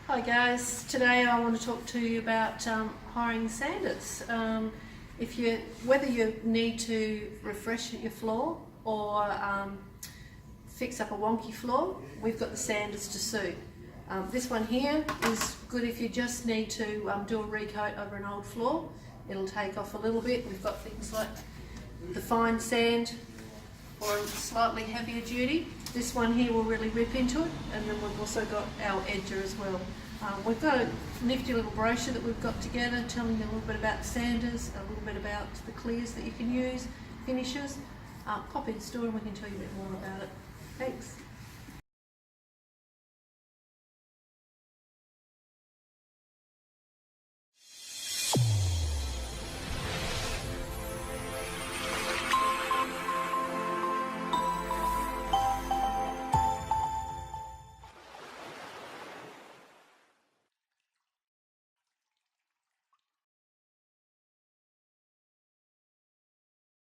Hi guys, today I want to talk to you about hiring sanders. Whether you need to refresh your floor or fix up a wonky floor, we've got the sanders to suit. This one here is good if you just need to do a recoat over an old floor. It'll take off a little bit. We've got things like the fine sand or a slightly heavier duty. This one here will really rip into it, and then we've also got our edger as well. We've got a nifty little brochure that we've got together telling you a little bit about sanders, a little bit about the clears that you can use, finishes. Pop in store and we can tell you a bit more about it. Thanks.